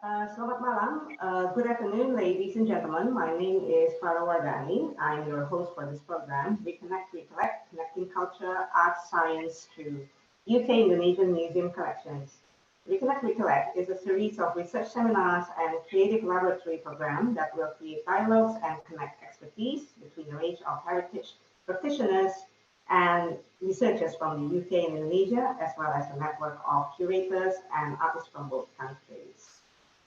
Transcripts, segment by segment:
Selamat malam. Good afternoon, ladies and gentlemen. My name is Farah Wardani. I'm your host for this program, ReConnect, Recollect, Connecting Culture, Art, Science to UK Indonesian Museum Collections. ReConnect, Recollect is a series of research seminars and creative laboratory program that will create dialogues and connect expertise between a range of heritage practitioners and researchers from the UK and Indonesia, as well as a network of curators and artists from both countries.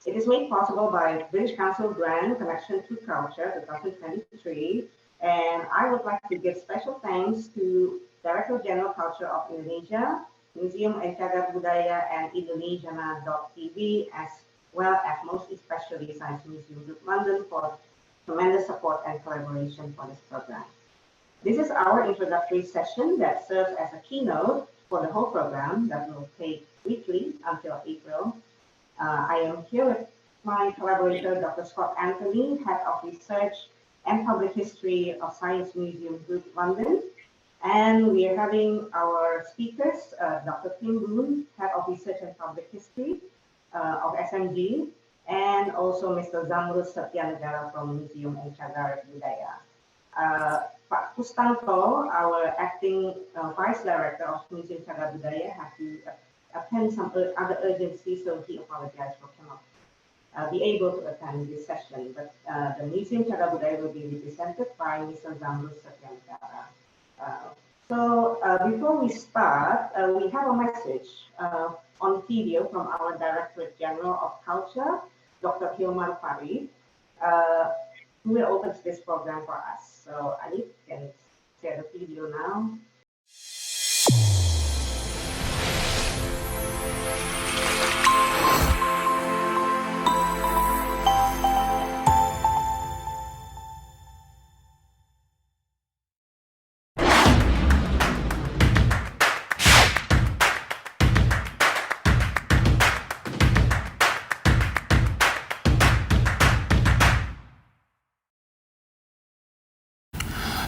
It is made possible by British Council Grant Connection to Culture 2023, and I would like to give special thanks to Direktorat Jenderal Culture of Indonesia, Museum and Cagar Budaya and Indonesiana.tv, as well as most especially Science Museum Group London for tremendous support and collaboration for this program. This is our introductory session that serves as a keynote for the whole program that will take weekly until April. I am here with my collaborator, Dr. Scott Anthony, Head of Research and Public History of Science Museum Group London. And we are having our speakers, Dr. Tim Boone, Head of Research and Public History of SMG, and also Mr. Zamrud Satyanegara from Museum and Cagar Budaya. Pak Kustanto, our Acting Vice Director of Museum Cagar Budaya, had to attend some other urgency, so he apologized for cannot be able to attend this session. But the Museum Cagar Budaya will be represented by Mr. Zamrud Satyanegara. So before we start, we have a message on video from our Directorate General of Culture, Dr. Hilmar Farid, who will open this program for us. So Ali can share the video now.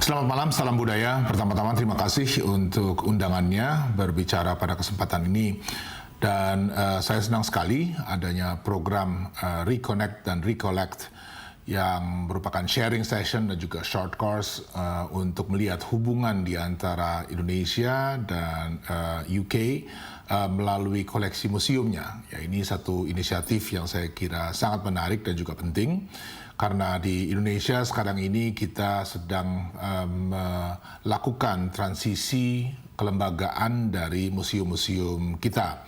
Selamat malam, salam budaya. Pertama-tama terima kasih untuk undangannya berbicara pada kesempatan ini. Dan saya senang sekali adanya program ReConnect dan Recollect yang merupakan sharing session dan juga short course untuk melihat hubungan di antara Indonesia dan UK melalui koleksi museumnya. Ya, ini satu inisiatif yang saya kira sangat menarik dan juga penting. Karena di Indonesia sekarang ini kita sedang melakukan transisi kelembagaan dari museum-museum kita.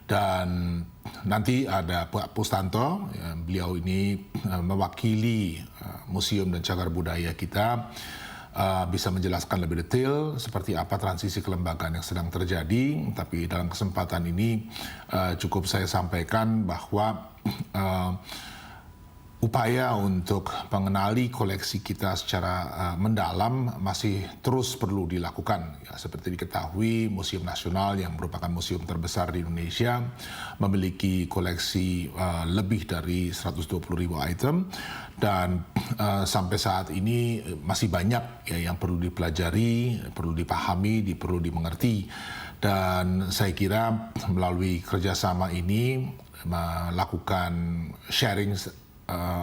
Dan nanti ada Pak Pustanto, beliau ini mewakili museum dan cagar budaya kita, bisa menjelaskan lebih detail seperti apa transisi kelembagaan yang sedang terjadi. Tapi dalam kesempatan ini cukup saya sampaikan bahwa upaya untuk mengenali koleksi kita secara mendalam masih terus perlu dilakukan. Ya, seperti diketahui, Museum Nasional yang merupakan museum terbesar di Indonesia memiliki koleksi lebih dari 120.000 item dan sampai saat ini masih banyak ya yang perlu dipelajari, perlu dipahami, perlu dimengerti. Dan saya kira melalui kerjasama ini melakukan sharing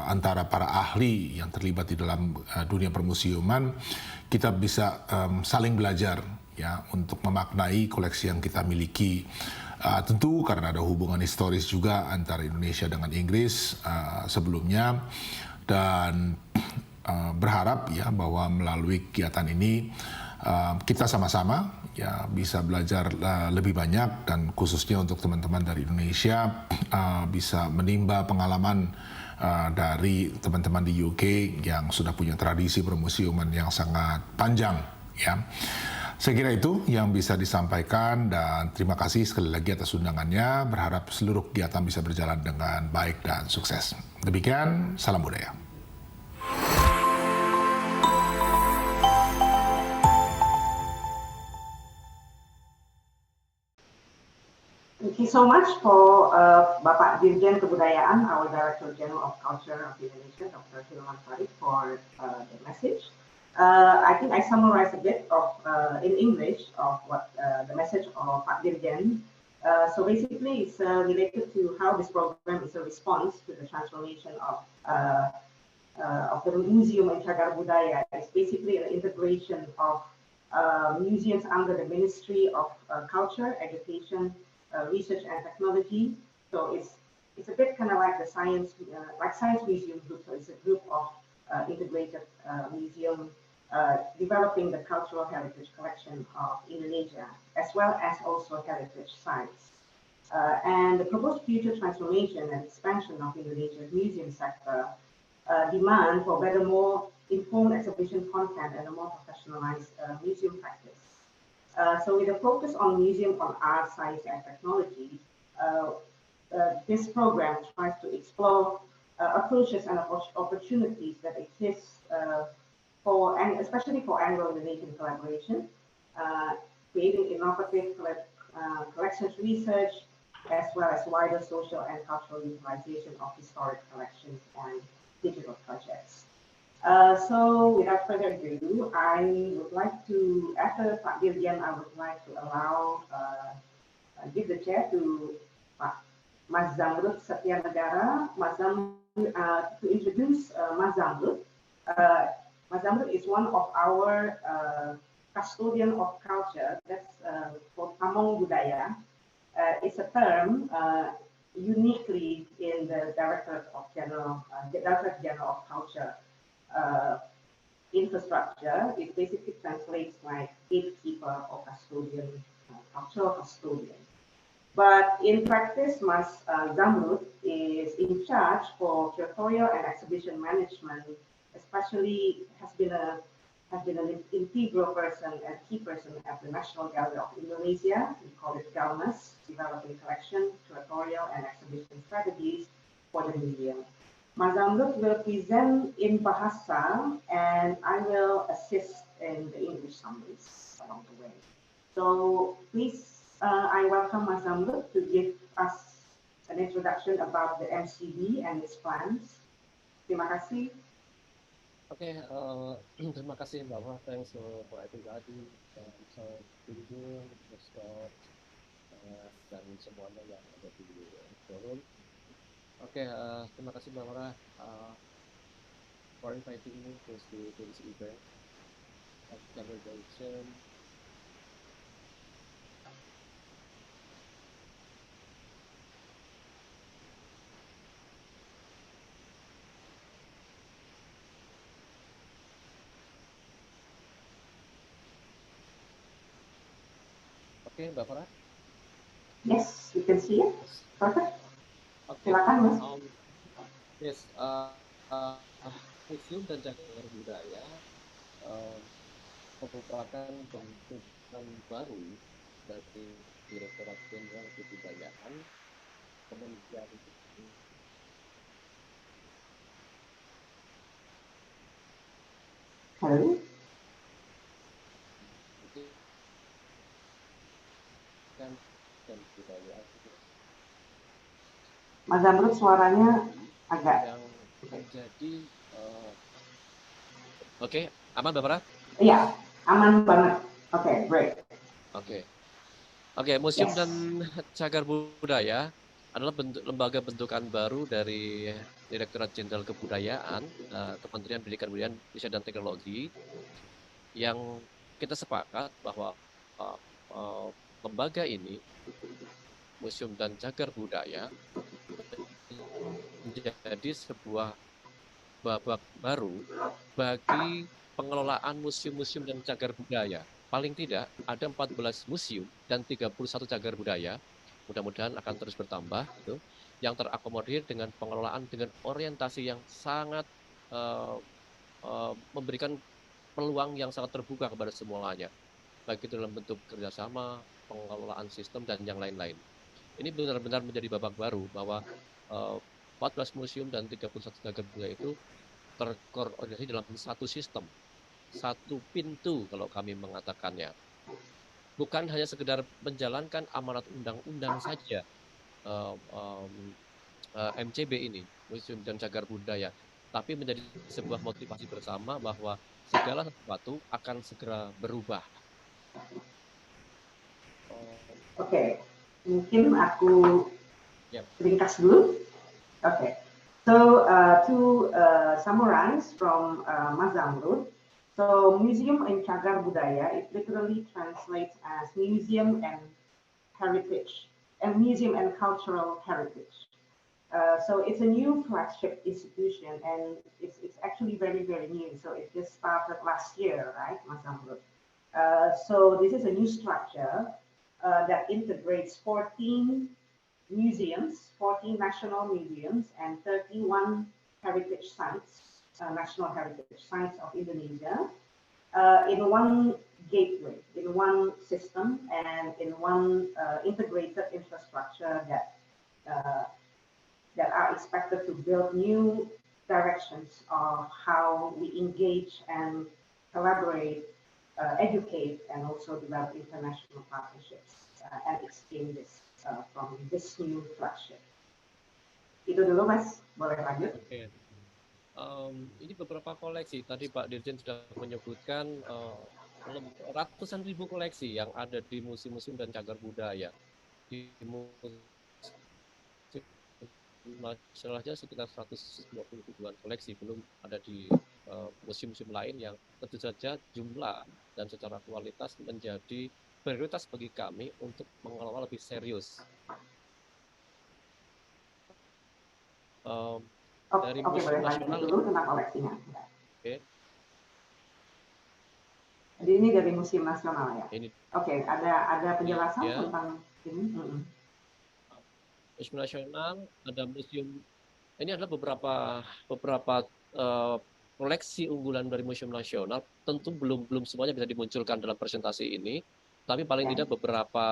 antara para ahli yang terlibat di dalam dunia permuseuman, kita bisa saling belajar ya untuk memaknai koleksi yang kita miliki. Tentu karena ada hubungan historis juga antara Indonesia dengan Inggris sebelumnya, dan berharap ya bahwa melalui kegiatan ini kita sama-sama ya bisa belajar lebih banyak, dan khususnya untuk teman-teman dari Indonesia bisa menimba pengalaman dari teman-teman di UK yang sudah punya tradisi permuseuman yang sangat panjang ya. Saya kira itu yang bisa disampaikan, dan terima kasih sekali lagi atas undangannya. Berharap seluruh kegiatan bisa berjalan dengan baik dan sukses. Demikian, salam budaya. Thank you so much for Bapak Dirjen Kebudayaan, our Director General of Culture of Indonesia, Dr. Hilmar Farid, for the message. I think I summarized a bit of in English of what the message of Pak Dirjen So basically, it's related to how this program is a response to the transformation of the museum in Cagar Budaya. It's basically an integration of museums under the Ministry of Culture, Education, Research and Technology. So it's a bit kind of like the science museum group. So it's a group of integrated museum developing the cultural heritage collection of Indonesia, as well as also heritage sites. And the proposed future transformation and expansion of Indonesia's museum sector demand for better, more informed exhibition content and a more professionalized museum practice. So with a focus on museum on art, science, and technology, this program tries to explore approaches and opportunities that exist and especially for Anglo-Indonesian collaboration, creating innovative collections research, as well as wider social and cultural utilization of historic collections and digital projects. So without further ado, I would like to, after Pak Dirjen, I would like to allow, give the chair to Mas Zamrud Satyanegara, to introduce Mas Zamrud. Mas Zamrud is one of our custodian of culture, that's for Pamong Budaya. It's a term uniquely in the Directorate General of Culture infrastructure. It basically translates like gatekeeper or custodian, cultural custodian. But in practice, Mas Zamrud is in charge for curatorial and exhibition management, especially has been an integral person and key person at the National Gallery of Indonesia. We call it GALNAS, developing collection, curatorial, and exhibition strategies for the museum. Mas Zamrud will present in Bahasa, and I will assist in the English summaries along the way. So please, I welcome Mas Zamrud to give us an introduction about the MCD and its plans. Terima kasih. Oke, terima kasih Mbak Wah, thanks for everybody, so Dirjen, dan semuanya yang ada di forum. Oke, terima kasih Mbak Wah for inviting me to this event of collaboration. Oke, Mbak Farah? Yes, you can see it. Perfect. Okay. Silakan, Mas. Yes, Museum dan Cagar Budaya merupakan bentukan baru dari Direktorat Jenderal Kebudayaan, Kementerian dan Budaya. Mas Zamrud suaranya agak yang menjadi Oke, aman Mbak Farah? Iya, aman banget. Oke, great. Oke, Museum dan Cagar Budaya adalah lembaga bentukan baru dari Direktorat Jenderal Kebudayaan, Kementerian Pendidikan Budaya Riset dan Teknologi, yang kita sepakat bahwa lembaga ini, Museum dan Cagar Budaya, menjadi sebuah babak baru bagi pengelolaan museum-museum dan cagar budaya. Paling tidak ada 14 museum dan 31 cagar budaya, mudah-mudahan akan terus bertambah, gitu, yang terakomodir dengan pengelolaan dengan orientasi yang sangat memberikan peluang yang sangat terbuka kepada semuanya, baik itu dalam bentuk kerjasama, pengelolaan sistem, dan yang lain-lain. Ini benar-benar menjadi babak baru bahwa 14 museum dan 31 cagar budaya itu terkoordinasi dalam satu sistem, satu pintu kalau kami mengatakannya. Bukan hanya sekedar menjalankan amanat undang-undang saja MCB ini, Museum dan Cagar Budaya, tapi menjadi sebuah motivasi bersama bahwa segala sesuatu akan segera berubah. Oke. Mungkin aku Yep. ringkas dulu. Okay. So to summarize from Mas Zamrud, so museum in Cagar Budaya, it literally translates as museum and heritage, and museum and cultural heritage. So it's a new flagship institution, and it's actually very, very new. So it just started last year, right, Mas Zamrud? So this is a new structure that integrates 14 museums, 14 national museums, and 31 heritage sites, national heritage sites of Indonesia, in one gateway, in one system, and in one integrated infrastructure uh, that are expected to build new directions of how we engage and collaborate, educate, and also develop international partnerships and exchanges from this new flagship. Itu dulu Mas, boleh lanjut? Oke. Ini beberapa koleksi. Tadi Pak Dirjen sudah menyebutkan ratusan ribu koleksi yang ada di museum-museum dan cagar budaya. Di museum nasional saja sekitar 120-an koleksi, belum ada di museum-museum lain yang tentu saja jumlah dan secara kualitas menjadi prioritas bagi kami untuk mengelola lebih serius. Dari museum nasional dulu tentang koleksinya. Oke. Jadi ini dari museum nasional ya. Ini. Oke, ada penjelasan tentang ini. Museum nasional, ada museum. Ini adalah beberapa koleksi unggulan dari museum nasional. Tentu belum semuanya bisa dimunculkan dalam presentasi ini, tapi paling tidak beberapa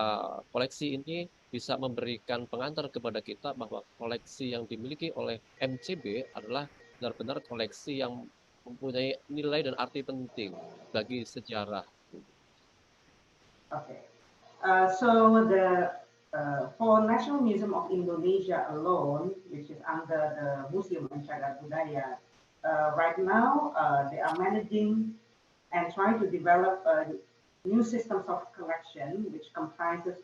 koleksi ini bisa memberikan pengantar kepada kita bahwa koleksi yang dimiliki oleh MCB adalah benar-benar koleksi yang mempunyai nilai dan arti penting bagi sejarah. Okay. So for National Museum of Indonesia alone, which is under the Museum and Cagar Budaya, right now they are managing and trying to develop new systems of collection, which comprises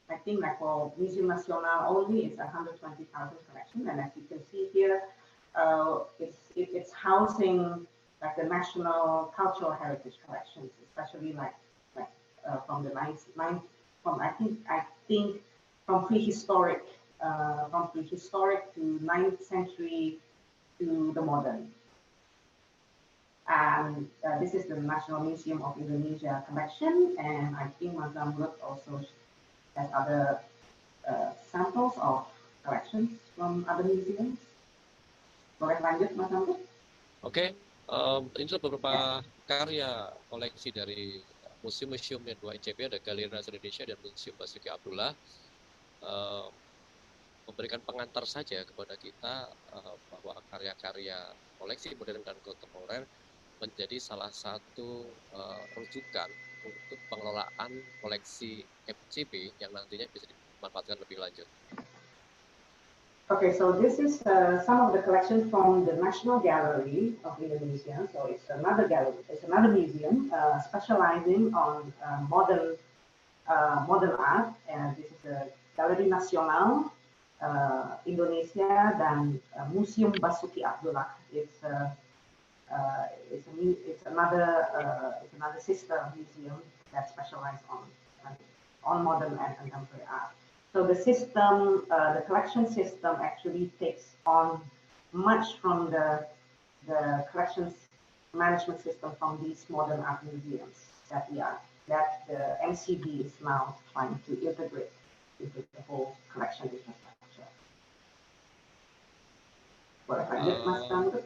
I think for Museum Nasional only, it's 120,000 collection, and as you can see here, it's housing like the national cultural heritage collections, especially from the I think from prehistoric to 9th century to the modern. And this is the National Museum of Indonesia collection, and I think Mas Zamrud also has other samples of collections from other museums. Boleh lanjut, Mas Zamrud? Oke, ini adalah beberapa karya koleksi dari museum-museum yang dua ICP, ada Galeri Nasional Indonesia dan Museum Basuki Abdullah, memberikan pengantar saja kepada kita bahwa karya-karya koleksi modern dan kontemporer menjadi salah satu rujukan untuk pengelolaan koleksi MCB yang nantinya bisa dimanfaatkan lebih lanjut. Okay, so this is some of the collection from the National Gallery of Indonesia. So it's another gallery, it's another museum specializing on modern art. And this is a Galeri Nasional Indonesia dan Museum Basuki Abdullah. It's another sister museum that specializes on modern and contemporary art. So the system, the collection system actually takes on much from the collections management system from these modern art museums that the MCB is now trying to integrate into the whole collection infrastructure. Boleh lanjut, Mas Zamrud?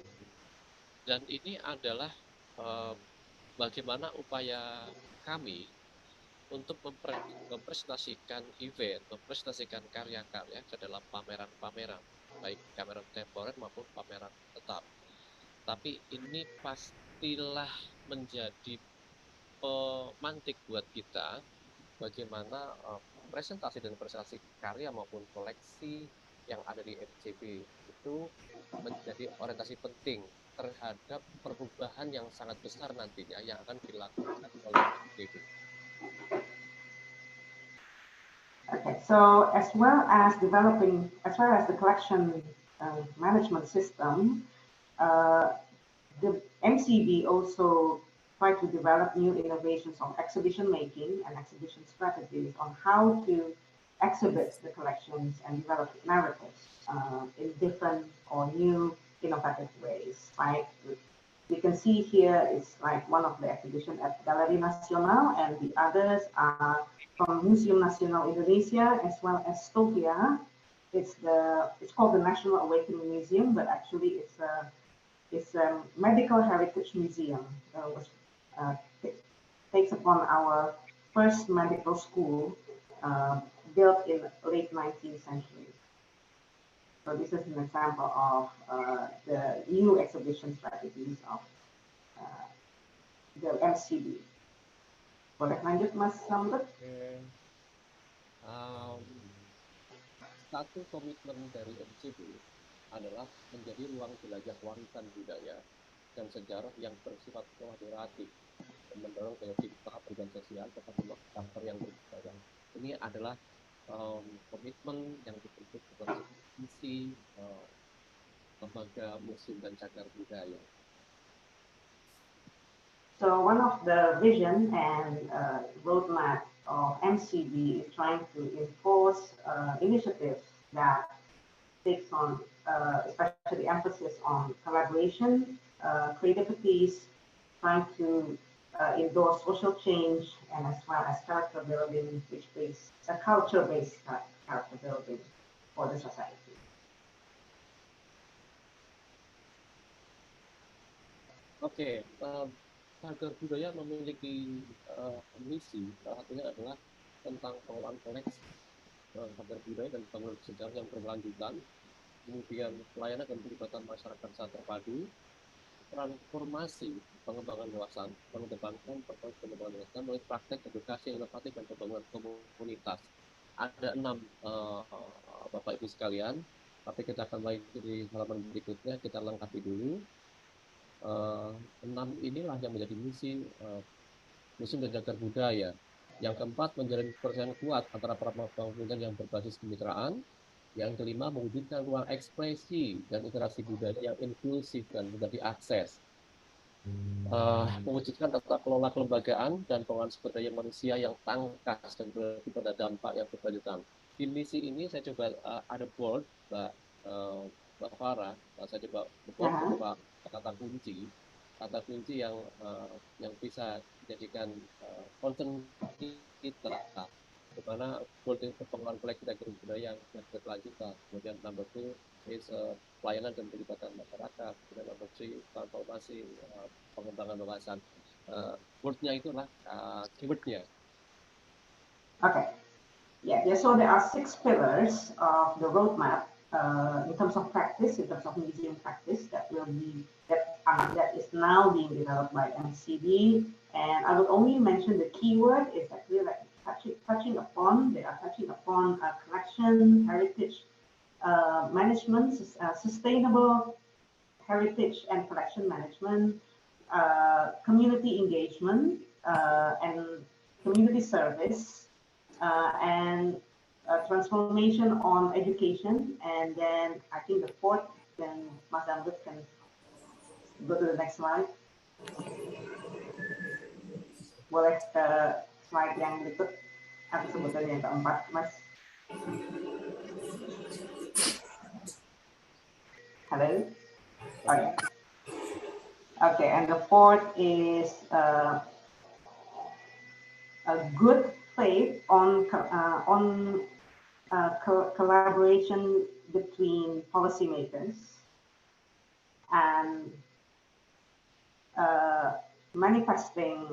Dan ini adalah bagaimana upaya kami untuk mempresentasikan event, mempresentasikan karya-karya ke dalam pameran-pameran, baik pameran temporer maupun pameran tetap. Tapi ini pastilah menjadi pemantik buat kita bagaimana presentasi dan presentasi karya maupun koleksi yang ada di MCB itu menjadi orientasi penting terhadap perubahan yang sangat besar nantinya yang akan dilakukan oleh MCB. Okay, so as well as the collection management system, the MCB also tried to develop new innovations on exhibition making and exhibition strategies on how to exhibit the collections and develop narratives in different or new innovative ways. Like we can see here, it's like one of the exhibition at Galeri Nasional, and the others are from Museum Nasional Indonesia as well as Stovia. It's called the National Awakening Museum, but actually it's a medical heritage museum, which takes upon our first medical school built in late 19th century. So this is an example of the new exhibition strategies of the MCB. Boleh lanjut, Mas Samrut? Satu komitmen dari MCB adalah menjadi ruang jelajah warisan budaya dan sejarah yang bersifat kolaboratif dan mendorong kreativitas perubahan sosial serta karakter yang berbeda. Ini adalah komitmen yang dibentuk sebagai misi lembaga museum dan cagar budaya. So one of the vision and roadmap of MCB is trying to enforce initiatives that takes on especially emphasis on collaboration, creativities, trying to endorse social change, and as well as character building, which is a culture-based character building for the society. Oke, Cagar Budaya memiliki misi, salah satunya adalah tentang pengelolaan koleksi cagar budaya dan bangunan sejarah yang berkelanjutan, kemudian pelayanan dan pelibatan masyarakat secara terpadu, transformasi pengembangan wawasan, mengedepankan pengembangan wawasan melalui praktek edukasi inovatif dan pembangunan komunitas. Ada 6 Bapak Ibu sekalian, tapi kita akan mulai di halaman berikutnya, kita lengkapi dulu. 6 inilah yang menjadi misi Museum dan Cagar Budaya. Yang keempat, menjalin kepercayaan kuat antara para pembangunan yang berbasis kemitraan. Yang kelima, mewujudkan ruang ekspresi dan interaksi budaya yang inklusif dan mudah diakses. Mewujudkan tata kelola kelembagaan dan pengelolaan sumber daya manusia yang tangkas dan berarti pada dampak yang berkelanjutan. Di misi ini saya coba ada board, Mbak Farah, saya coba beberapa kata kunci yang bisa dijadikan concern kita, bagaimana pengelolaan kolektif cagar budaya yang berkelanjutan. Kemudian number 2 is pelayanan dan pelibatan masyarakat. Kemudian number 3 transformasi pengembangan wawasan. Wordnya itulah keywordnya. Okay. Yeah. So there are 6 pillars of the roadmap in terms of practice, in terms of museum practice that is now being developed by MCB. And I will only mention the keyword is that we are touching upon collection, heritage management, sustainable heritage and collection management, community engagement, and community service, and transformation on education. And then I think the 4th, then Madam Ruth can go to the next slide. Boleh ke slide yang berikut, atau sebetulnya yang keempat, Mas. Hello? Okay. Okay, and the 4th is a good faith on collaboration between policymakers and manifesting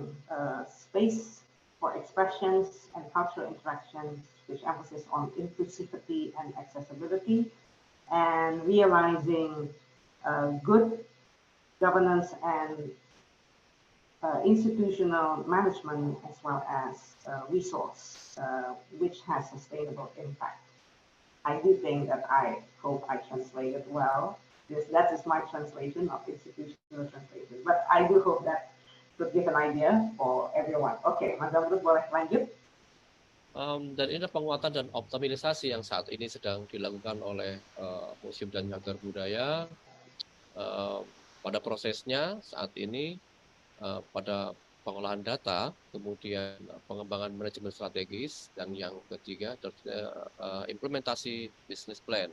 space for expressions and cultural interactions, which emphasis on inclusivity and accessibility, and realizing good governance and institutional management, as well as resource, which has sustainable impact. I do think that I hope I translated well. That is my translation of institutional translation, but I do hope that could give an idea for everyone. Okay, Madam Ruth, boleh lanjut? Dan ini adalah penguatan dan optimalisasi yang saat ini sedang dilakukan oleh Museum dan Cagar Budaya. Pada prosesnya saat ini pada pengolahan data, kemudian pengembangan manajemen strategis, dan yang ketiga implementasi business plan.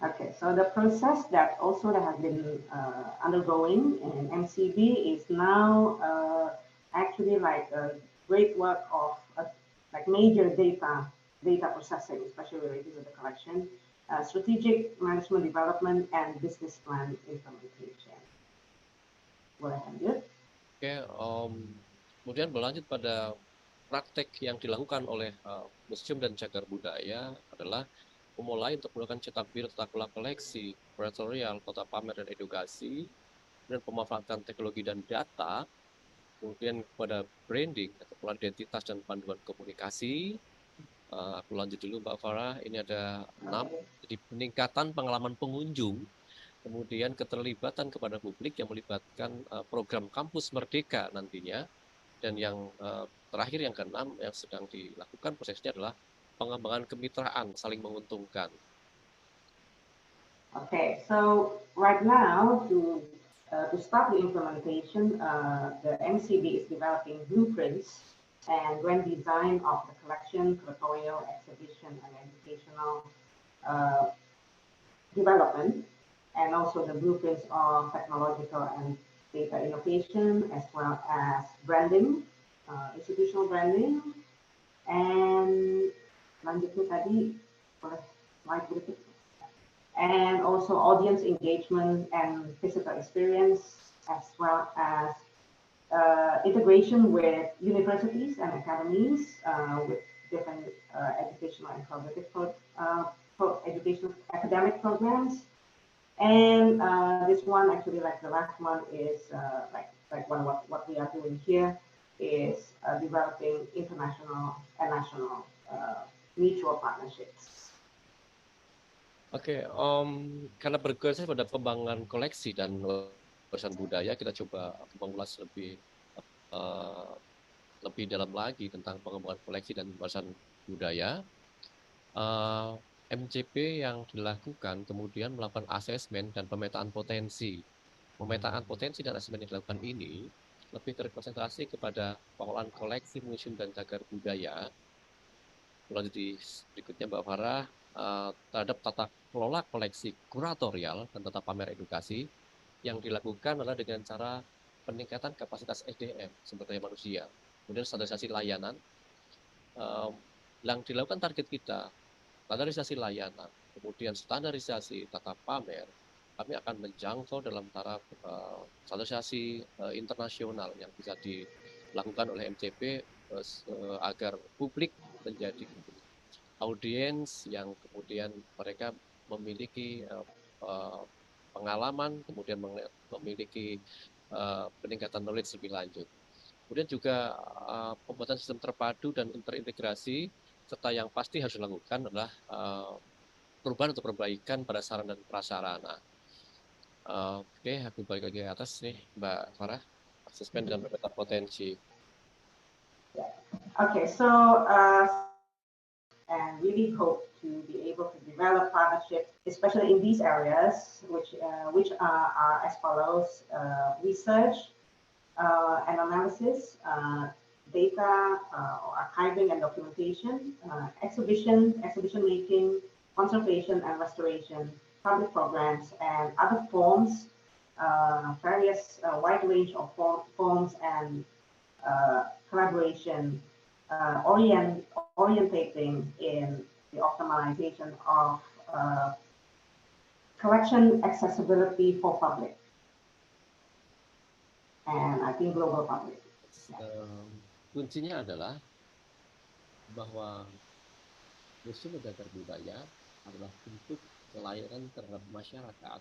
Okay, so the process that also that has been undergoing in MCB is now actually like a great work of like major data processing, especially related to the collection, strategic management development, and business plan implementation. Boleh lanjut? Oke, kemudian berlanjut pada praktek yang dilakukan oleh Museum dan Cagar Budaya adalah memulai untuk melakukan cetak biru, tata kelola koleksi, kuratorial, kota pamer dan edukasi, dan pemanfaatan teknologi dan data, kemudian kepada branding atau identitas dan panduan komunikasi. Aku lanjut dulu Mbak Farah, ini ada 6, jadi peningkatan pengalaman pengunjung, kemudian keterlibatan kepada publik yang melibatkan program kampus merdeka nantinya, dan yang terakhir yang ke-6 yang sedang dilakukan prosesnya adalah pengembangan kemitraan saling menguntungkan. Okay, so right now to start the implementation, the MCB is developing blueprints and grand design of the collection, curatorial, exhibition, and educational development, and also the blueprints of technological and data innovation, as well as branding, institutional branding, and lanjutnya tadi boleh slide berikut, and also audience engagement and physical experience, as well as integration with universities and academies with different educational and collaborative educational academic programs. And this one actually, like the last one, is like what we are doing here is developing international and national mutual partnerships. Oke, karena bergeser pada pembangunan koleksi dan warisan budaya, kita coba mengulas lebih dalam lagi tentang pengembangan koleksi dan warisan budaya. MCP yang dilakukan kemudian melakukan asesmen dan pemetaan potensi. Pemetaan potensi dan asesmen yang dilakukan ini lebih terkonsentrasi kepada pengelolaan koleksi museum dan cagar budaya. Lanjut berikutnya Mbak Farah, terhadap tata kelola koleksi kuratorial dan tata pamer edukasi yang dilakukan adalah dengan cara peningkatan kapasitas SDM, sumber daya manusia, kemudian standarisasi layanan. Yang dilakukan target kita, standarisasi layanan, kemudian standarisasi tata pamer, kami akan menjangkau dalam taraf standarisasi internasional yang bisa dilakukan oleh MCP agar publik menjadi audiens yang kemudian mereka memiliki pengalaman, kemudian memiliki peningkatan knowledge lebih lanjut. Kemudian juga pembuatan sistem terpadu dan terintegrasi, serta yang pasti harus dilakukan adalah perubahan atau perbaikan pada sarana dan prasarana. Oke, aku balik lagi ke atas nih, Mbak Farah, asesmen dan peta potensi. Okay, so and really hope to be able to develop partnerships, especially in these areas, which are as follows: research and analysis, data or archiving and documentation, exhibition making, conservation and restoration, public programs, and other forms, various wide range of forms and collaboration, orientating in the optimization of collection accessibility for public, and I think global public. Kuncinya adalah bahwa museum dan cagar budaya adalah bentuk pelayanan terhadap masyarakat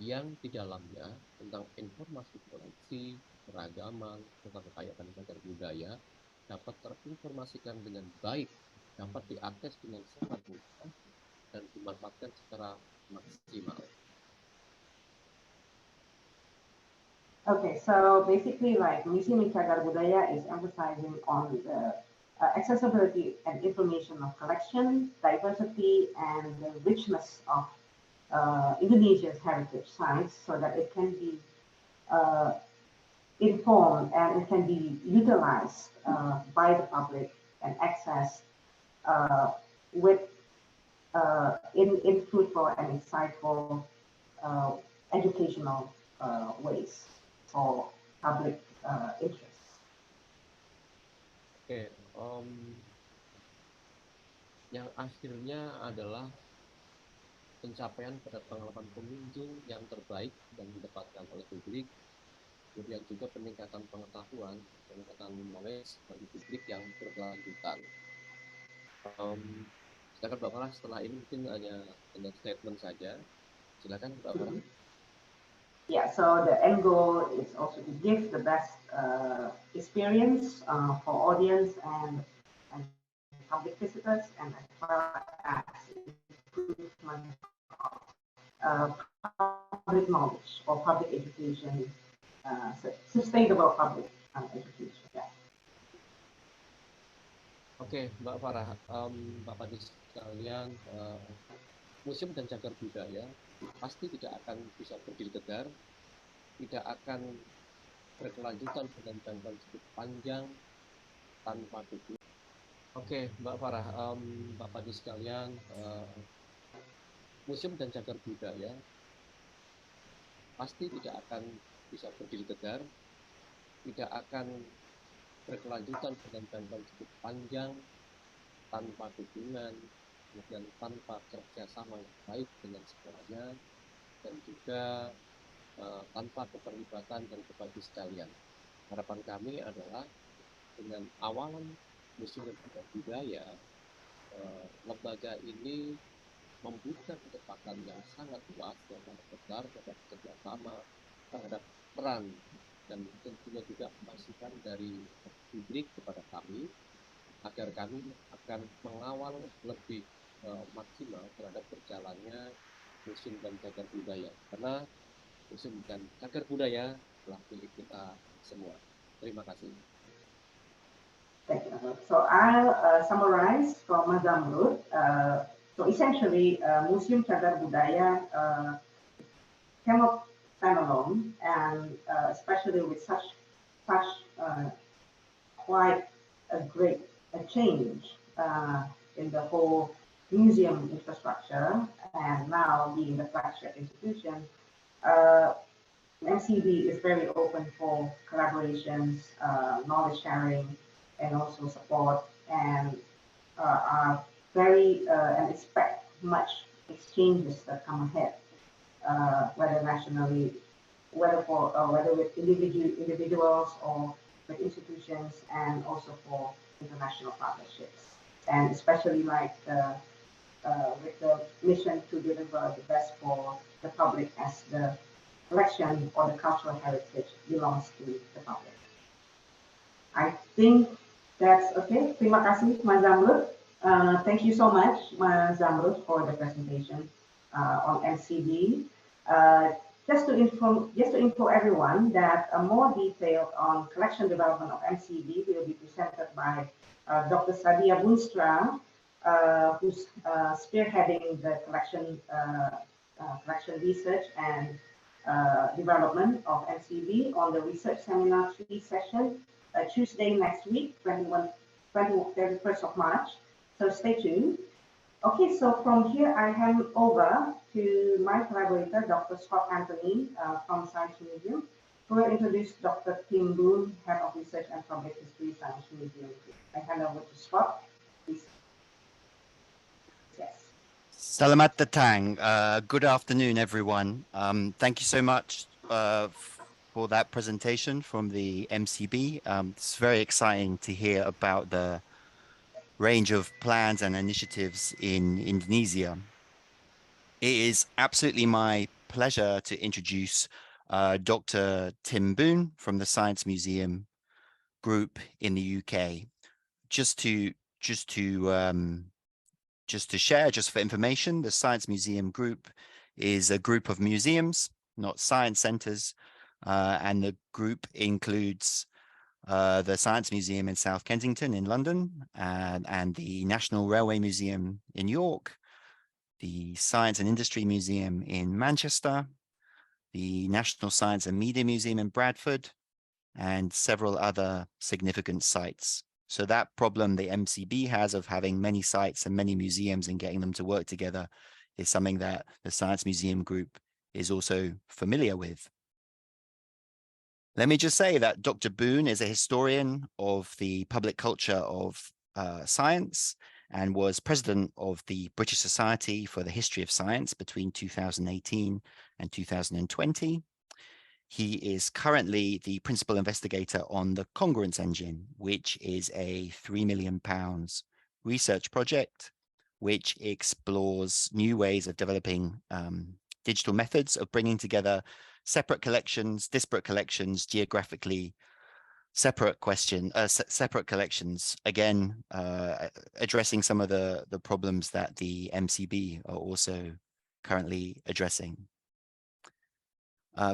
yang di dalamnya tentang informasi koleksi, keragaman, tentang kekayaan cagar budaya dapat terinformasikan dengan baik, dapat diakses dengan sangat mudah, dan dimanfaatkan secara maksimal. Okay, so basically, like Museum in Cagar Budaya is emphasizing on the accessibility and information of collection, diversity, and the richness of Indonesia's heritage sites, so that it can be uh, informed and it can be utilized by the public and accessed with in fruitful and insightful educational ways for public interest. Oke, yang akhirnya adalah pencapaian pada pengalaman pengunjung yang terbaik dan didapatkan oleh publik, kemudian juga peningkatan pengetahuan, peningkatan knowledge bagi publik yang berkelanjutan. Silakan Mbak Farah, setelah ini mungkin hanya statement saja. Silakan Mbak Farah. Yeah, so the end goal is also to give the best experience for audience and public visitors, and as well as improvement of public knowledge or public education, sustainable public education. Yeah. Oke, Mbak Farah, Bapak sekalian, museum dan cagar budaya pasti tidak akan bisa berdiri tegar, tidak akan berkelanjutan dengan jangka cukup panjang tanpa dukungan. Oke, Mbak Farah, Bapak sekalian, museum dan cagar budaya pasti tidak akan bisa berdiri tegar, tidak akan berkelanjutan dengan jangka cukup panjang tanpa dukungan dan tanpa kerjasama yang baik dengan sekolahnya, dan juga tanpa keterlibatan dan berbagi sekalian. Harapan kami adalah dengan awalan museum dan cagar budaya, lembaga ini membuka kesempatan yang sangat luas dan sangat besar terhadap kerjasama, terhadap peran, dan tentunya juga masukan dari publik kepada kami, agar kami akan mengawal lebih maksimal terhadap berjalannya museum dan cagar budaya, karena museum dan cagar budaya adalah milik kita semua. Terima kasih. Thank you. So I'll summarize from Mas Zamrud. So essentially, Museum Cagar Budaya cannot stand alone, and especially with such quite a great change in the whole museum infrastructure, and now being the flagship institution, MCB is very open for collaborations, knowledge sharing, and also support, and are very and expect much exchanges that come ahead, whether nationally, whether with individuals or with institutions, and also for international partnerships, and especially like with the mission to deliver the best for the public, as the collection or the cultural heritage belongs to the public. I think that's okay. Terima kasih, Mas Zamrud. Thank you so much, Mas Zamrud, for the presentation on MCB. Just to inform everyone that more detail on collection development of MCB will be presented by Dr. Sadia Bunstra, who's spearheading the collection research and development of MCB on the research seminar 3 session, Tuesday next week, 31st of March. So stay tuned. Okay, so from here I hand over to my collaborator, Dr. Scott Anthony from Science Museum, who will introduce Dr. Tim Boone, Head of Research and Public History, Science Museum. I hand over to Scott, please. Yes. Selamat datang. Good afternoon, everyone. Thank you so much for that presentation from the MCB. It's very exciting to hear about the range of plans and initiatives in Indonesia. It is absolutely my pleasure to introduce Dr. Tim Boone from the Science Museum Group in the UK. Just to share, just for information, the Science Museum Group is a group of museums, not science centers, and the group includes the Science Museum in South Kensington in London, and the National Railway Museum in York, the Science and Industry Museum in Manchester, the National Science and Media Museum in Bradford, and several other significant sites. So that problem the MCB has of having many sites and many museums and getting them to work together is something that the Science Museum Group is also familiar with. Let me just say that Dr. Boone is a historian of the public culture of science and was president of the British Society for the History of Science between 2018 and 2020. He is currently the principal investigator on the Congruence Engine, which is a £3 million research project, which explores new ways of developing digital methods of bringing together separate collections, disparate collections, geographically separate collections, again, addressing some of the problems that the MCB are also currently addressing.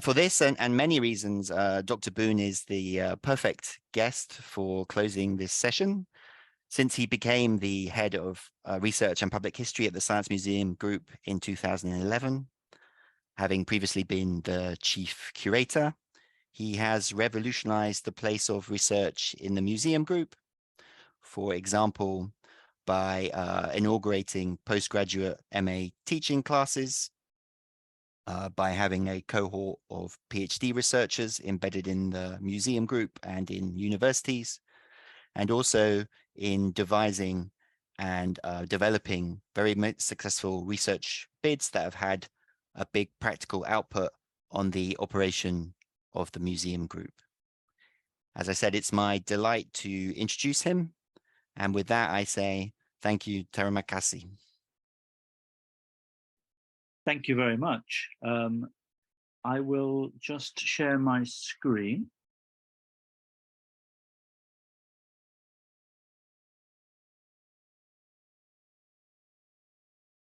For this and many reasons, Dr. Boone is the perfect guest for closing this session, since he became the head of research and public history at the Science Museum Group in 2011. Having previously been the chief curator, he has revolutionized the place of research in the museum group, for example, by inaugurating postgraduate MA teaching classes, by having a cohort of PhD researchers embedded in the museum group and in universities, and also in devising and developing very successful research bids that have had a big practical output on the operation of the museum group. As I said, it's my delight to introduce him. And with that, I say, thank you, terima kasih. Thank you very much. I will just share my screen.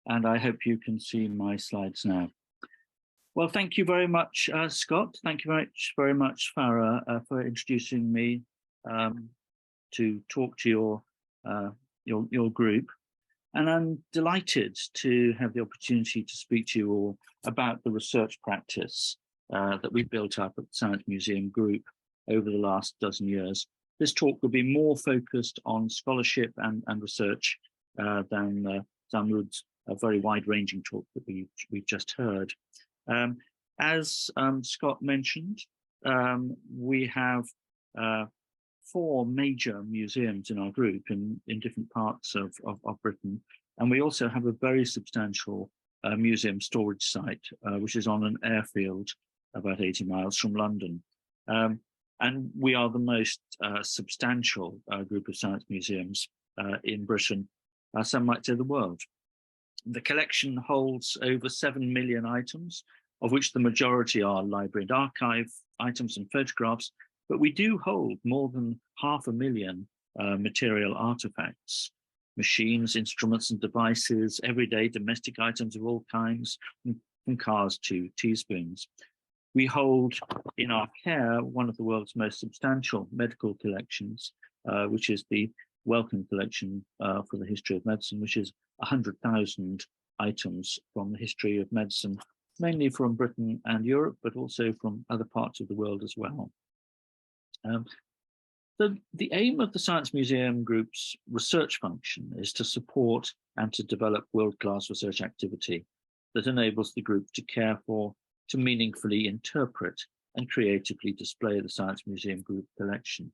And I hope you can see my slides now. Well, thank you very much, Scott. Thank you very much, Farah, for introducing me to talk to your group. And I'm delighted to have the opportunity to speak to you all about the research practice that we built up at the Science Museum Group over the last dozen years. This talk will be more focused on scholarship and research than Zamrud's a very wide-ranging talk that we've just heard. As Scott mentioned, we have 4 major museums in our group in different parts of Britain, and we also have a very substantial museum storage site, which is on an airfield about 80 miles from London. And we are the most substantial group of science museums in Britain, some might say the world. The collection holds over 7 million items, of which the majority are library and archive items and photographs, but we do hold more than 500,000 material artifacts, machines, instruments and devices, everyday domestic items of all kinds, from cars to teaspoons. We hold in our care one of the world's most substantial medical collections, which is the Wellcome collection for the history of medicine, which is 100,000 items from the history of medicine, mainly from Britain and Europe, but also from other parts of the world as well. The aim of the Science Museum Group's research function is to support and to develop world-class research activity that enables the group to care for, to meaningfully interpret and creatively display the Science Museum Group collection.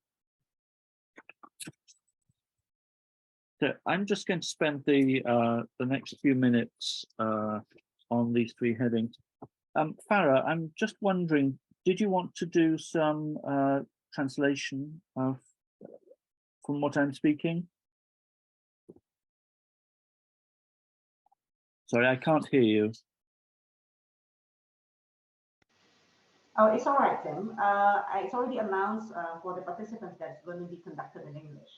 So I'm just going to spend the next few minutes on these 3 headings. Farah, I'm just wondering, did you want to do some translation from what I'm speaking? Sorry, I can't hear you. Oh, it's all right, Tim. It's already announced for the participants that it's going to be conducted in English.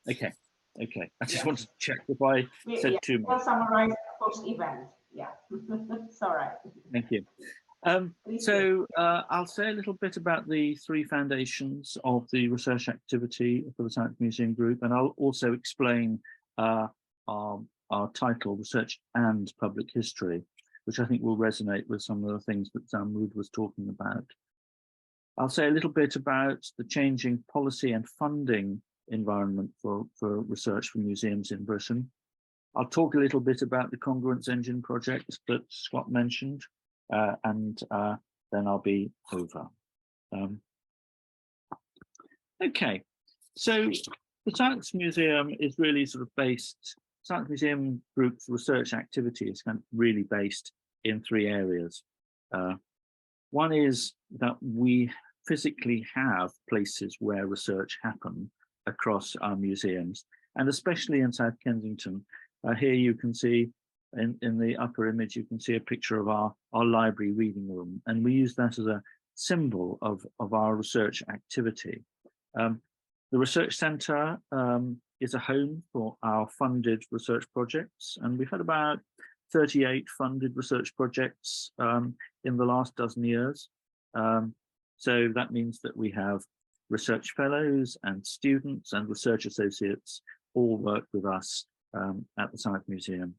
Okay. Okay, I just wanted to check if I said too much. We'll summarize post-event. Yeah, it's all right. Thank you. I'll say a little bit about the three foundations of the research activity for the Science Museum Group, and I'll also explain our title, Research and Public History, which I think will resonate with some of the things that Zamrud was talking about. I'll say a little bit about the changing policy and funding environment for research for museums in Britain. I'll talk a little bit about the Congruence Engine project that Scott mentioned, and then I'll be over. Okay, so the Science Museum is really sort of based, Science Museum Group's research activity is kind of really based in three areas. One is that we physically have places where research happens across our museums, and especially in South Kensington. Here you can see, in the upper image, you can see a picture of our library reading room, and we use that as a symbol of our research activity. The Research Centre is a home for our funded research projects, and we've had about 38 funded research projects in the last dozen years. So that means that we have research fellows and students and research associates all work with us at the Science Museum.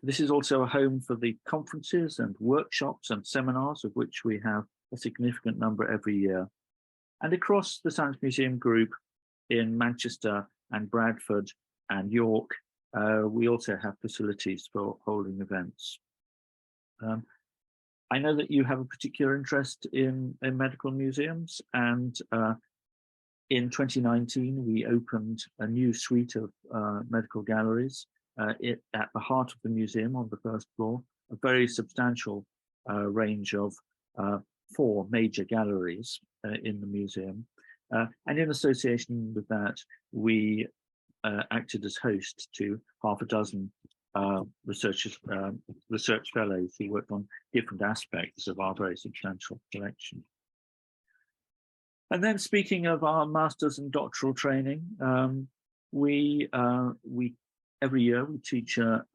This is also a home for the conferences and workshops and seminars, of which we have a significant number every year. And across the Science Museum Group in Manchester and Bradford and York, we also have facilities for holding events. I know that you have a particular interest in medical museums, and in 2019, we opened a new suite of medical galleries at the heart of the museum on the first floor, a very substantial range of 4 major galleries in the museum. And in association with that, we acted as host to half a dozen research fellows who worked on different aspects of our very substantial collection. And then, speaking of our master's and doctoral training, every year we teach a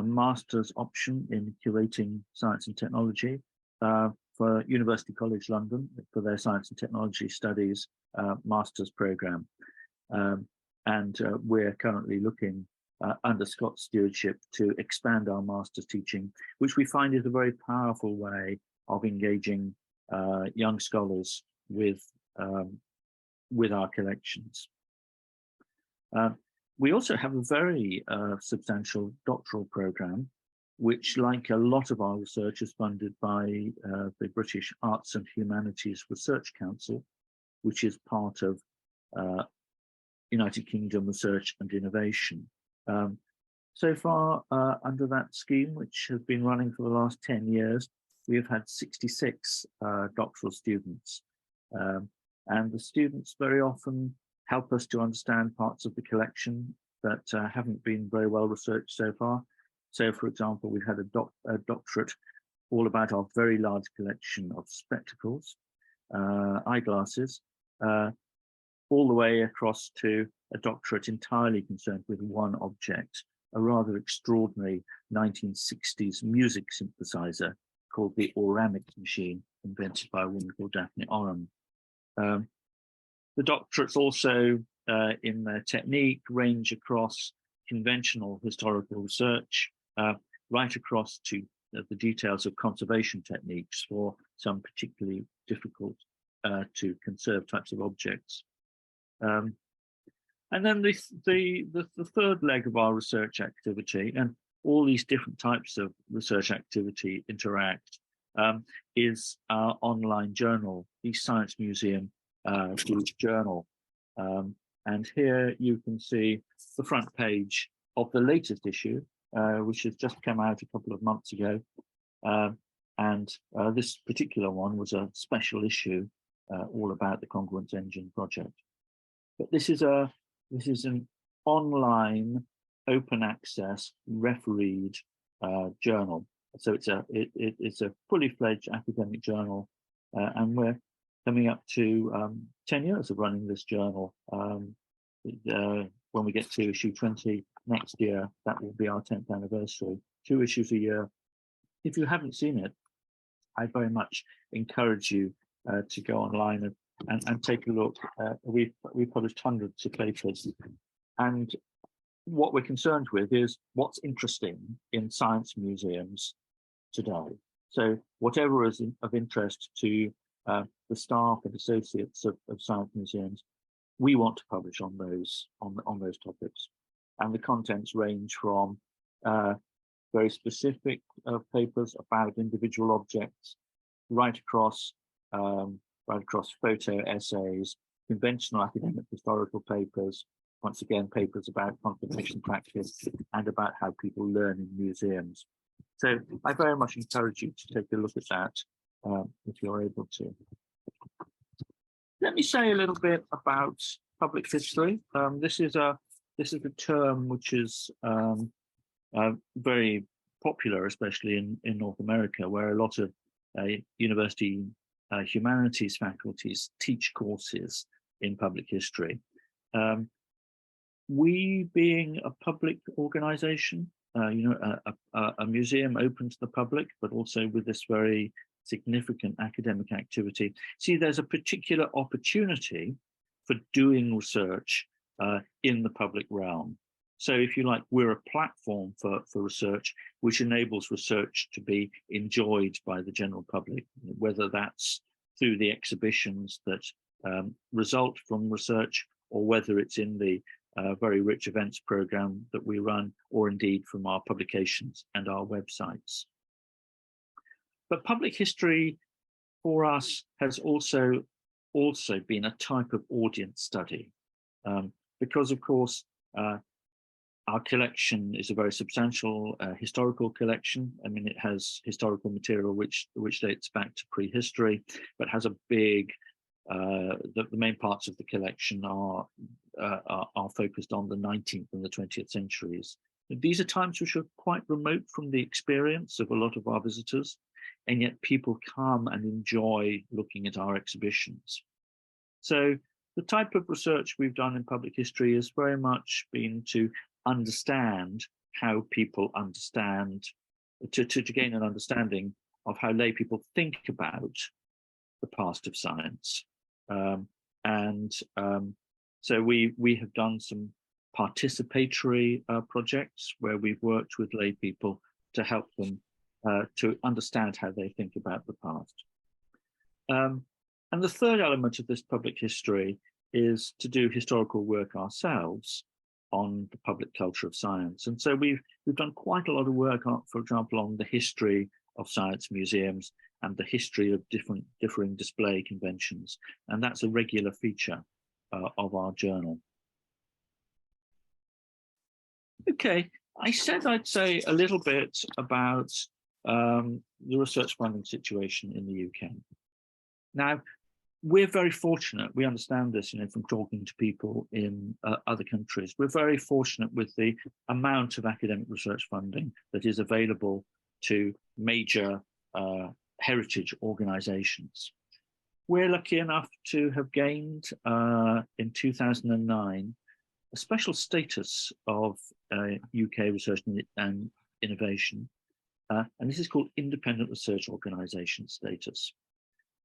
master's option in curating science and technology for University College London for their Science and Technology Studies master's program. And we're currently looking under Scott's stewardship to expand our master's teaching, which we find is a very powerful way of engaging young scholars with our collections. We also have a very substantial doctoral program, which, like a lot of our research, is funded by the British Arts and Humanities Research Council, which is part of United Kingdom Research and Innovation. So far, under that scheme, which has been running for the last 10 years, we have had 66 doctoral students. And the students very often help us to understand parts of the collection that haven't been very well researched so far. So, for example, we've had a doctorate all about our very large collection of spectacles, eyeglasses, all the way across to a doctorate entirely concerned with one object, a rather extraordinary 1960s music synthesizer called the Oramic machine, invented by a woman called Daphne Oram. The doctorates also in their technique range across conventional historical research, right across to the details of conservation techniques for some particularly difficult to conserve types of objects. And then the third leg of our research activity, and all these different types of research activity interact, is our online journal, the Science Museum Group Journal. And here you can see the front page of the latest issue, which has just come out a couple of months ago. And this particular one was a special issue all about the Congruence Engine project. But this is an online, open access, refereed journal. So it's a fully fledged academic journal, and we're coming up to 10 years of running this journal. When we get to issue 20 next year, that will be our 10th anniversary. 2 issues a year. If you haven't seen it, I very much encourage you to go online and take a look. We've published hundreds of papers, and what we're concerned with is what's interesting in science museums today. So whatever is of interest to the staff and associates of science museums, we want to publish on those topics. And the contents range from very specific papers about individual objects, right across photo essays, conventional academic historical papers, once again papers about conservation practice and about how people learn in museums. So I very much encourage you to take a look at that if you're able to. Let me say a little bit about public history. This is a term which is very popular, especially in North America, where a lot of university humanities faculties teach courses in public history. We, being a public organization, a museum open to the public, but also with this very significant academic activity, see there's a particular opportunity for doing research in the public realm. So if you like, we're a platform for research, which enables research to be enjoyed by the general public, whether that's through the exhibitions that result from research, or whether it's in the very rich events program that we run, or indeed from our publications and our websites. But public history for us has also been a type of audience study, because of course our collection is a very substantial historical collection. I mean, it has historical material which dates back to prehistory, but has a big the main parts of the collection are focused on the 19th and the 20th centuries. These are times which are quite remote from the experience of a lot of our visitors, and yet people come and enjoy looking at our exhibitions. So the type of research we've done in public history has very much been to understand how people understand, to gain an understanding of how lay people think about the past of science. So we have done some participatory projects where we've worked with lay people to help them to understand how they think about the past. And the third element of this public history is to do historical work ourselves on the public culture of science. And so we've done quite a lot of work on, for example, on the history of science museums and the history of differing display conventions. And that's a regular feature of our journal. Okay, I said I'd say a little bit about the research funding situation in the UK. Now, we're very fortunate, we understand this, from talking to people in other countries. We're very fortunate with the amount of academic research funding that is available to major heritage organizations. We're lucky enough to have gained in 2009 a special status of UK research and innovation, and this is called Independent Research Organization status.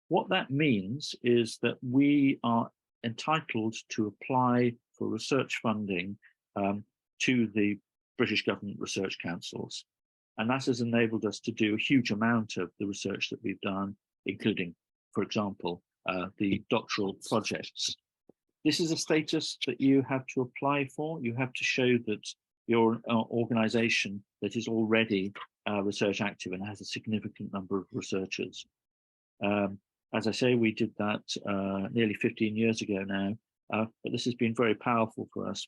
What that means is that we are entitled to apply for research funding to the British Government Research Councils. And that has enabled us to do a huge amount of the research that we've done, including, for example, the doctoral projects. This is a status that you have to apply for. You have to show that you're an organization that is already research active and has a significant number of researchers. As I say, we did that nearly 15 years ago now, but this has been very powerful for us.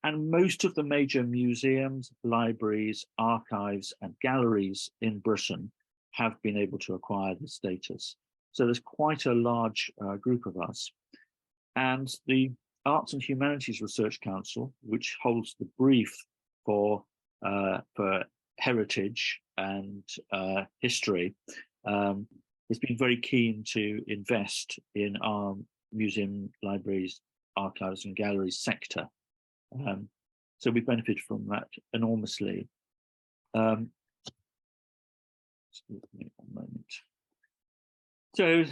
And most of the major museums, libraries, archives, and galleries in Britain have been able to acquire this status. So there's quite a large group of us. And the Arts and Humanities Research Council, which holds the brief for heritage and history, has been very keen to invest in our museum, libraries, archives, and galleries sector. So we benefit from that enormously. Excuse me one moment. So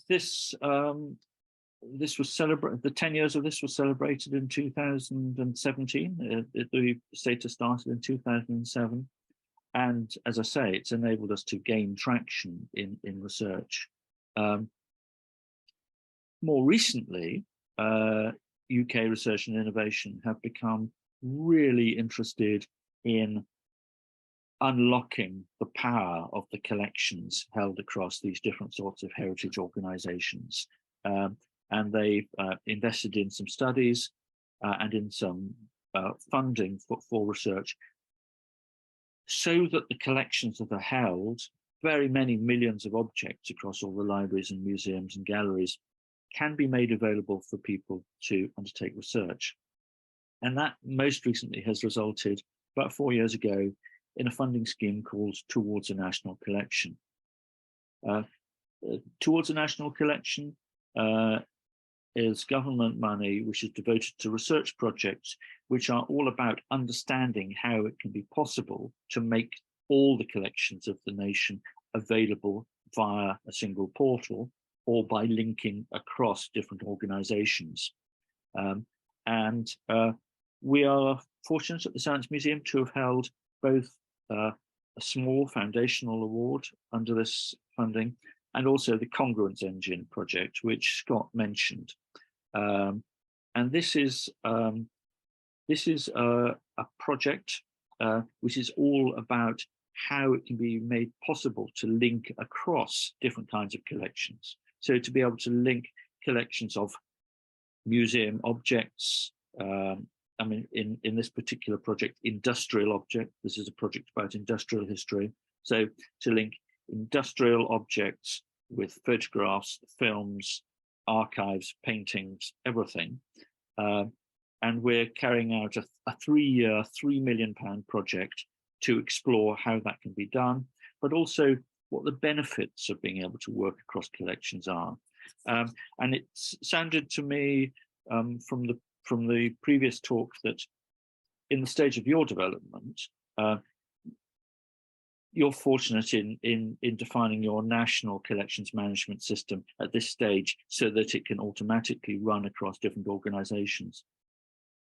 this was celebrated, the 10 years of this was celebrated in 2017. The status started in 2007. And as I say, it's enabled us to gain traction in research. More recently, UK research and innovation have become really interested in unlocking the power of the collections held across these different sorts of heritage organizations. And they've invested in some studies and in some funding for research, so that the collections that are held, very many millions of objects across all the libraries and museums and galleries, can be made available for people to undertake research. And that most recently has resulted, about 4 years ago, in a funding scheme called Towards a National Collection. Towards a National Collection is government money which is devoted to research projects which are all about understanding how it can be possible to make all the collections of the nation available via a single portal or by linking across different organizations. We are fortunate at the Science Museum to have held both a small foundational award under this funding and also the Congruence Engine project, which Scott mentioned. And this is a project which is all about how it can be made possible to link across different kinds of collections. So to be able to link collections of museum objects, I mean, in this particular project, industrial object, this is a project about industrial history. So to link industrial objects with photographs, films, archives, paintings, everything. And we're carrying out a 3-year, £3 million project to explore how that can be done, but also what the benefits of being able to work across collections are. And it sounded to me from the previous talk that in the stage of your development, you're fortunate in defining your national collections management system at this stage so that it can automatically run across different organizations.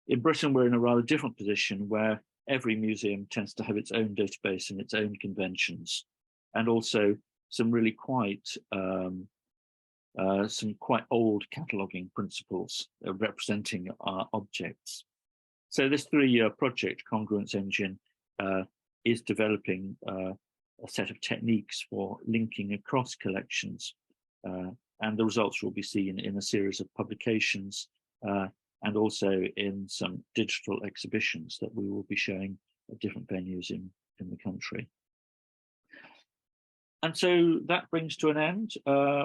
In Britain, we're in a rather different position where every museum tends to have its own database and its own conventions, and also some really quite old cataloging principles representing our objects. So this 3-year project, Congruence Engine, is developing a set of techniques for linking across collections, and the results will be seen in a series of publications and also in some digital exhibitions that we will be showing at different venues in the country. And so that brings to an end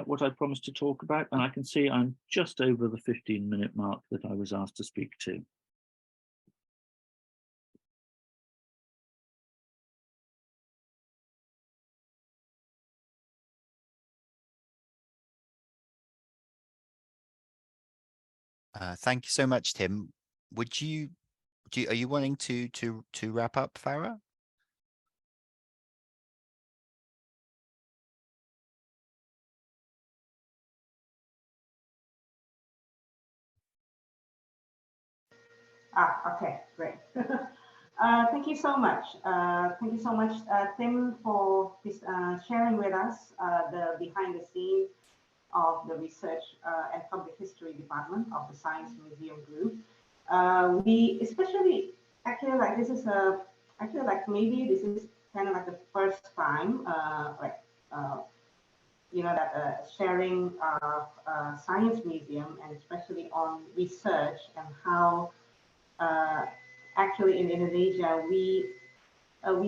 what I promised to talk about, and I can see I'm just over the 15-minute mark that I was asked to speak to. Thank you so much, Tim. Are you wanting to wrap up, Farah? Okay, great. Thank you so much. Thank you so much, Tim, for this, sharing with us the behind the scenes of the Research and Public History Department of the Science Museum Group. We especially, I feel like this is maybe this is kind of like the first time, that sharing of Science Museum, and especially on research and how actually in Indonesia we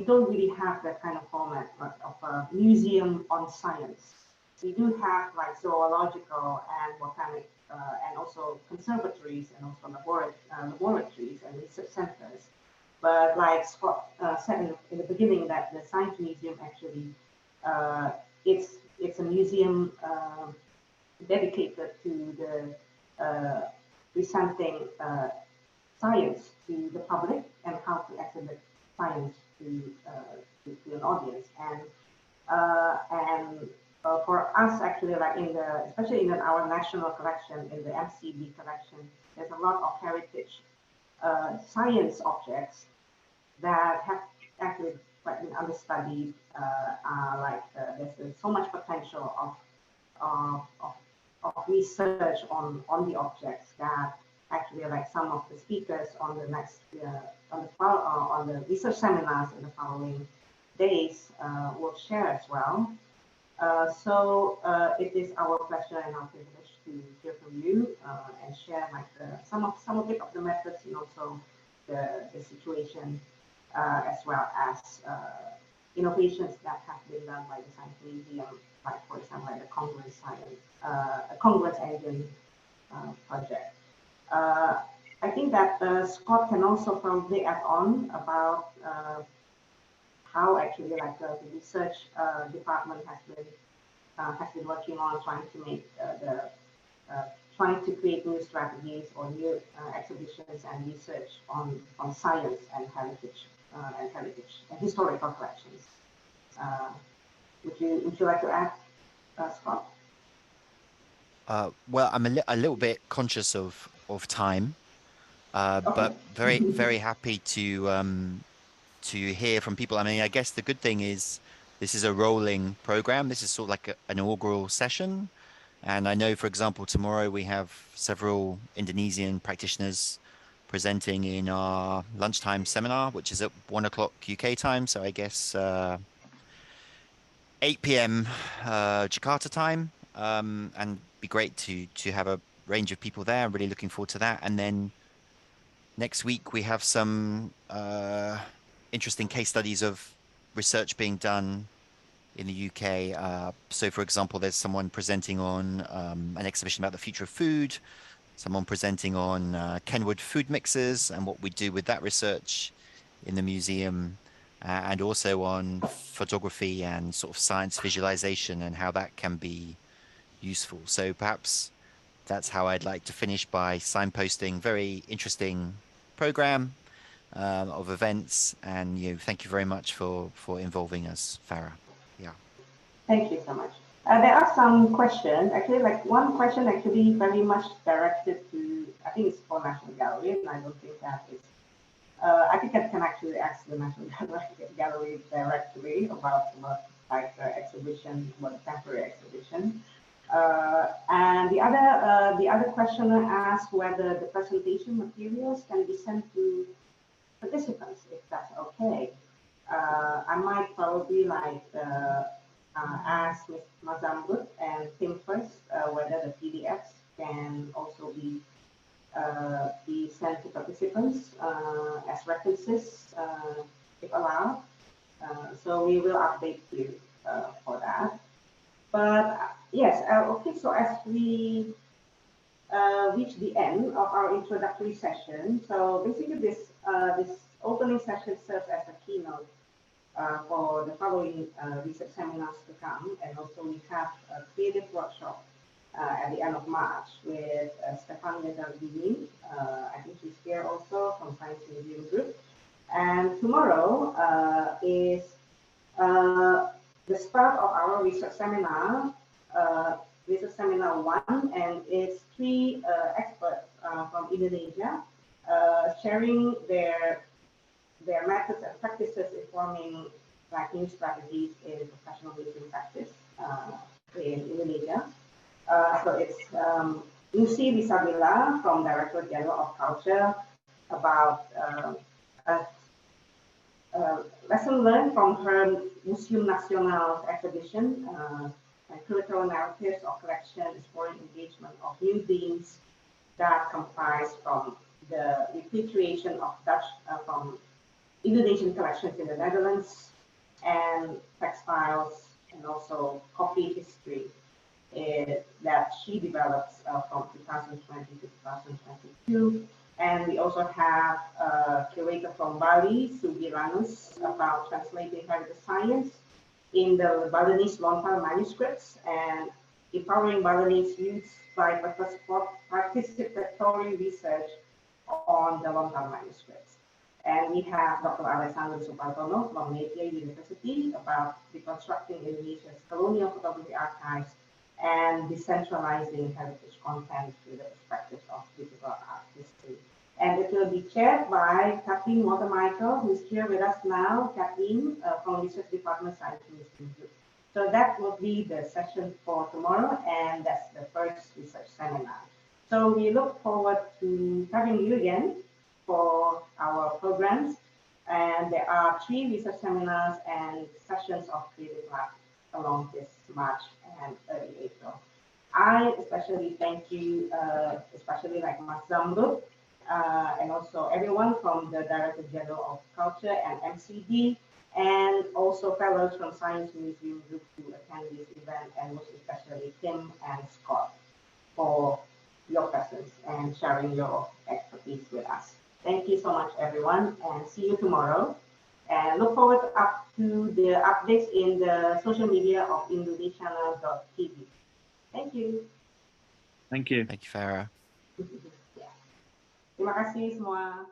don't really have that kind of format of a museum on science. We do have like zoological and botanic and also conservatories and also laboratories and research centers. But like Scott said in the beginning, that the Science Museum actually it's a museum dedicated to the presenting science to the public and how to exhibit science to an audience. And for us actually, like especially in our national collection, in the MCB collection, there's a lot of heritage science objects that have actually been understudied. There's so much potential of research on the objects that actually, like some of the speakers on the next on the research seminars in the following days will share as well. So it is our pleasure and our privilege to hear from you and share like some of it of the methods and also the situation as well as innovations that have been done by the Science Museum, like for example, like the Congruence Engine project. I think that Scott can also probably add on about how actually like the research department has been working on trying to make trying to create new strategies or new exhibitions and research on science and heritage and historical collections. Would you like to add, Scott? Well, I'm a little bit conscious of time, Okay. but very happy to hear from people. I mean, I guess the good thing is this is a rolling program. This is sort of like an inaugural session. And I know, for example, tomorrow we have several Indonesian practitioners presenting in our lunchtime seminar, which is at 1 o'clock UK time. So I guess 8 p.m. Jakarta time. And be great to have a range of people there. I'm really looking forward to that. And then next week we have some interesting case studies of research being done in the UK. So for example, there's someone presenting on an exhibition about the future of food, someone presenting on Kenwood food mixes and what we do with that research in the museum, and also on photography and sort of science visualization and how that can be useful. So perhaps that's how I'd like to finish, by signposting very interesting program of events. And thank you very much for involving us, Farah. Yeah. Thank you so much. There are some questions, actually, like one question actually very much directed to, I think it's for National Gallery, and I don't think that is, I think I can actually ask the National Gallery directly about like the exhibition, about the temporary exhibition. And the other questioner asked whether the presentation materials can be sent to participants, if that's okay. I might probably like ask Ms. Mazambut and Tim first whether the PDFs can also be sent to participants as references if allowed. So we will update you for that. But yes, okay, so as we reach the end of our introductory session, so basically this opening session serves as a keynote for the following research seminars to come, and also we have a creative workshop at the end of March with Stefania Dardini. I think she's here also from Science Museum Group. And tomorrow is the start of our research seminar 1, and it's 3 experts from Indonesia sharing their methods and practices informing like new strategies in professional museum practice in Indonesia. So it's Lucy Visabila from Directorate General of Culture about lesson learned from her Museum Nasional exhibition and critical narratives of collection, exploring engagement of new themes that comprise from the repatriation of Dutch from Indonesian collections in the Netherlands and textiles and also coffee history that she develops from 2020 to 2022. And we also have a curator from Bali, Sugiranus, about translating heritage science in the Balinese Lontar manuscripts and empowering Balinese youth by participatory research on the Lontar manuscripts. And we have Dr. Alessandro Supartono from Napier University about reconstructing Indonesia's colonial photography archives and decentralizing heritage content through the perspective of digital art history. And it will be chaired by Kathleen Watermichael, who is here with us now. Kathleen from Research Department, Science Museum Group. So that will be the session for tomorrow, and that's the first research seminar. So we look forward to having you again for our programs. And there are 3 research seminars and sessions of creative lab along this March and early April. I especially thank you, especially like Mas Zamrud, and also everyone from the Directorate General of Culture and MCD, and also fellows from Science Museum Group who attend this event, and most especially Tim and Scott for your presence and sharing your expertise with us. Thank you so much, everyone, and see you tomorrow. And look forward to the updates in the social media of indonesiana.tv. Thank you. Thank you. Thank you, Farah. Terima kasih semua.